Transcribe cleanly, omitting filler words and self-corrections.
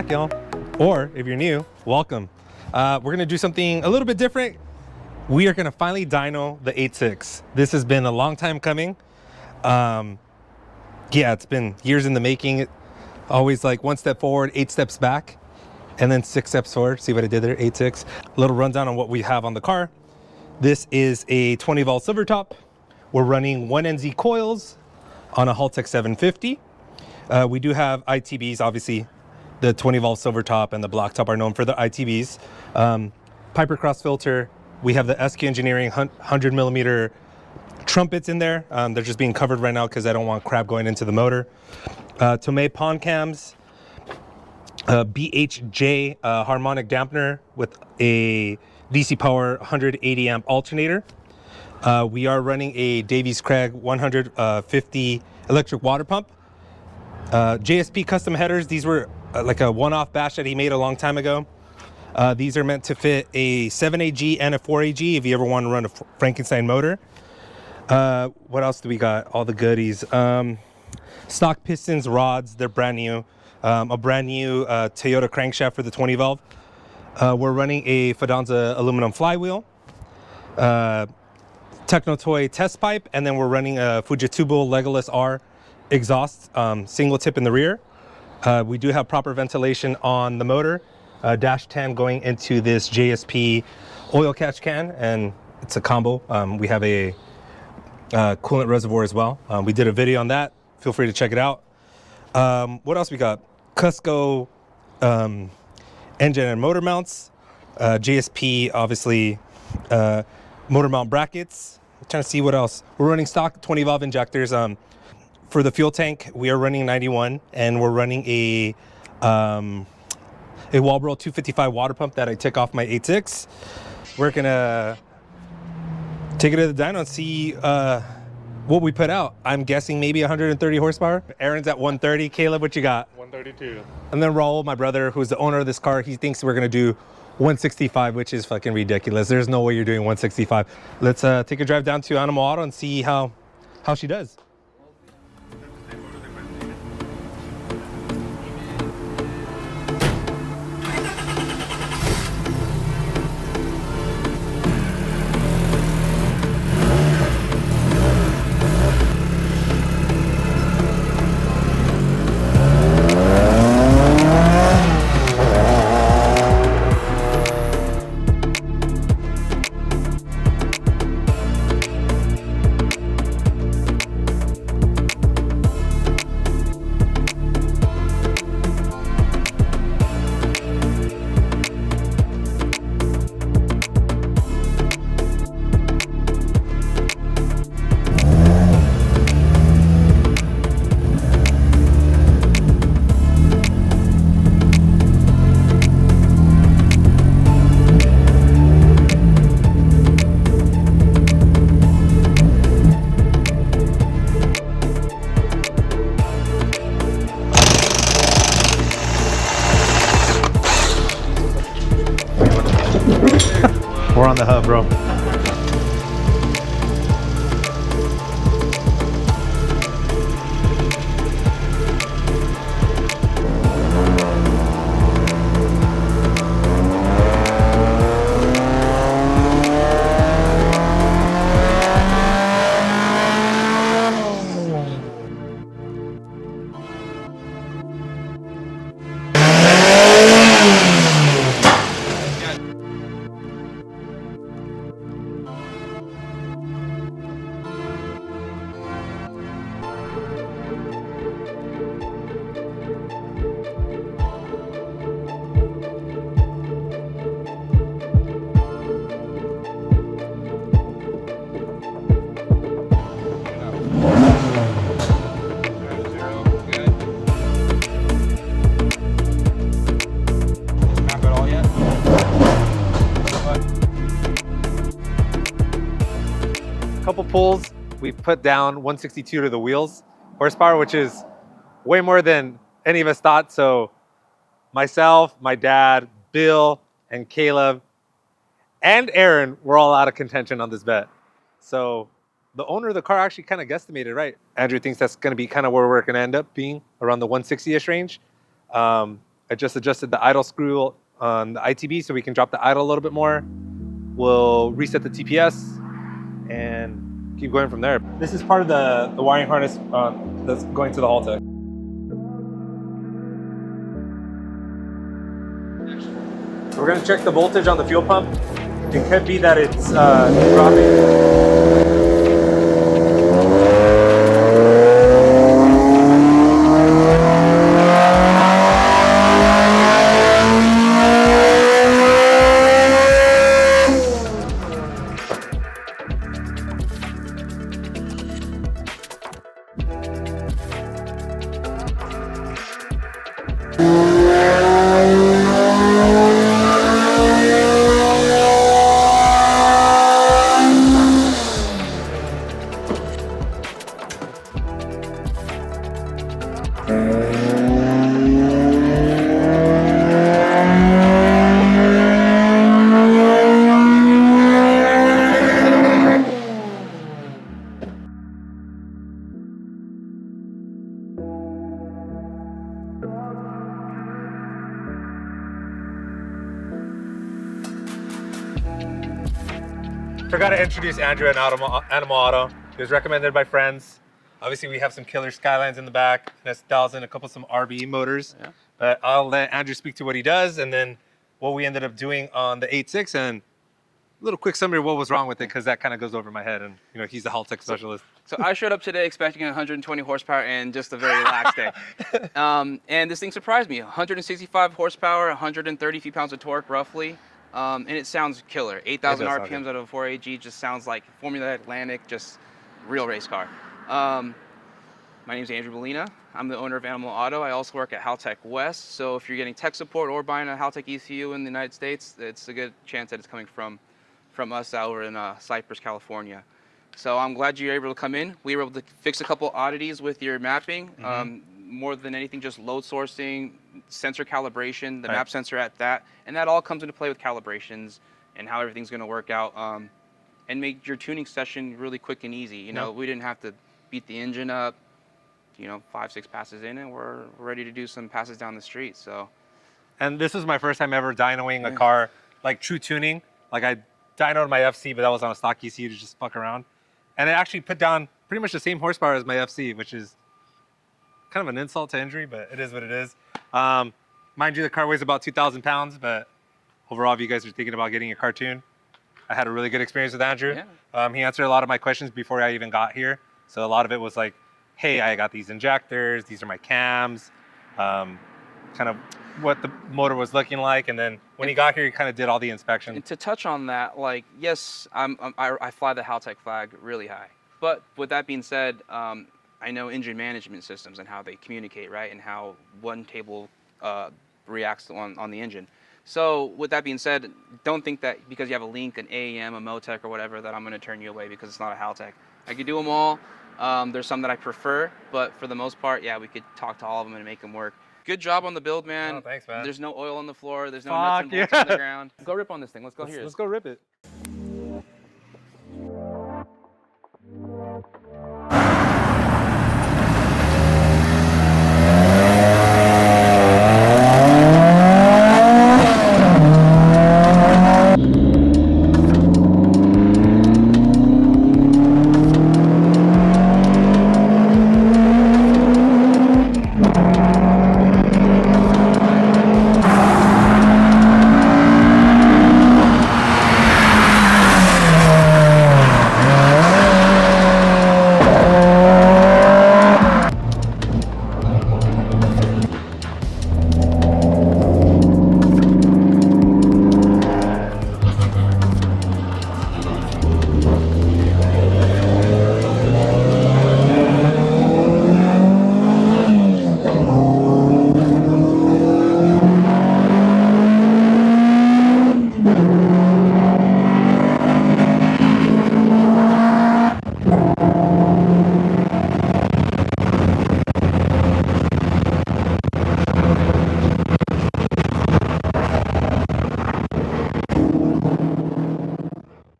back, y'all. Or if you're new, welcome. We're gonna do something a little bit different. We are gonna finally dyno the 86. This has been a long time coming. Yeah, it's been years in the making. Always like 1 step forward, 8 steps back, and then 6 steps forward. See what I did there, 8-6. A little rundown on what we have on the car. This is a 20 volt Silvertop. We're running 1NZ coils on a Haltech 750. We do have ITBs, obviously. The 20 volt Silvertop and the Blacktop are known for the ITBs. Piper cross filter. We have the ST Engineering 100 millimeter Trumpets in there. They're just being covered right now because I don't want crap going into the motor. Tomei Poncams. BHJ Harmonic Damper with a DC power 180 amp alternator. We are running a Davies Craig 150 electric water pump. JSP Custom Headers. These were like a one-off batch that he made a long time ago. These are meant to fit a 7AG and a 4AG if you ever want to run a Frankenstein motor. What else do we got? All the goodies. Stock Pistons, rods, they're brand new. A brand new Toyota crankshaft for the 20 valve. We're running a Fidanza aluminum flywheel. Techno toy test pipe, and then we're running a Fujitsubo Legalis-R exhaust, single tip in the rear. We do have proper ventilation on the motor. Dash 10 going into this JSP oil catch can, and it's a combo. We have a coolant reservoir as well. We did a video on that. Feel free to check it out. What else we got? Cusco engine and motor mounts. JSP, obviously, motor mount brackets. I'm trying to see what else. We're running stock 20 valve injectors. For the fuel tank, we are running 91, and we're running a Walboro 255 water pump that I took off my 86. We're gonna take it to the dyno and see what we put out. I'm guessing maybe 130 horsepower. Aaron's at 130. Caleb, what you got? 132. And then Raul, my brother, who's the owner of this car, he thinks we're gonna do 165, which is fucking ridiculous. There's no way you're doing 165. Let's take a drive down to Animal Auto and see how she does. We're on the hub, bro. Couple pulls, we put down 162 to the wheels horsepower, which is way more than any of us thought. So myself, my dad, Bill, and Caleb, and Aaron were all out of contention on this bet. So the owner of the car actually kind of guesstimated right. Andrew thinks that's going to be kind of where we're going to end up being, around the 160-ish range. I just adjusted the idle screw on the ITB so we can drop the idle a little bit more. We'll reset the TPS and keep going from there. This is part of the wiring harness that's going to the Haltech. We're going to check the voltage on the fuel pump. It could be that it's dropping. Forgot to introduce Andrew at Animal Auto. He was recommended by friends. Obviously, we have some killer Skylines in the back, an S1000, a couple some RBE motors. Yeah. But I'll let Andrew speak to what he does and then what we ended up doing on the 8.6 and a little quick summary of what was wrong with it, because that kind of goes over my head, and you know he's the Haltech specialist. So I showed up today expecting 120 horsepower and just a very relaxed day. And this thing surprised me. 165 horsepower, 130 feet-pounds of torque roughly. And it sounds killer. 8,000 RPMs out of a 4AG just sounds like Formula Atlantic, just real race car. My name is Andrew Molina. I'm the owner of Animal Auto. I also work at Haltech West. So if you're getting tech support or buying a Haltech ECU in the United States, it's a good chance that it's coming from us over in Cypress, California. So I'm glad you're able to come in. We were able to fix a couple oddities with your mapping. More than anything, just load sourcing, sensor calibration, the map sensor at that. And that all comes into play with calibrations and how everything's going to work out, and make your tuning session really quick and easy. You know, we didn't have to beat the engine up, 5-6 passes in, and we're ready to do some passes down the street. So, and this was my first time ever dynoing a car, like true tuning. Like I dynoed my FC, but that was on a stock ECU to just fuck around. And it actually put down pretty much the same horsepower as my FC, which is kind of an insult to injury, but it is what it is. Mind you, the car weighs about 2,000 pounds, but overall, if you guys are thinking about getting a car tuned, I had a really good experience with Andrew. Yeah. He answered a lot of my questions before I even got here. So a lot of it was like, hey, I got these injectors, these are my cams, kind of what the motor was looking like. And then when he got here, he kind of did all the inspection. And to touch on that, like, yes, I fly the Haltech flag really high. But with that being said, I know engine management systems and how they communicate, right? And how one table reacts on the engine. So with that being said, don't think that because you have a Link, an AEM, a Motec, or whatever, that I'm going to turn you away because it's not a Haltech. I could do them all. There's some that I prefer, but for the most part, yeah, we could talk to all of them and make them work. Good job on the build, man. Oh, thanks, man. There's no oil on the floor. There's no nuts and bolts on the ground. Go rip on this thing. Let's go here. Let's go rip it.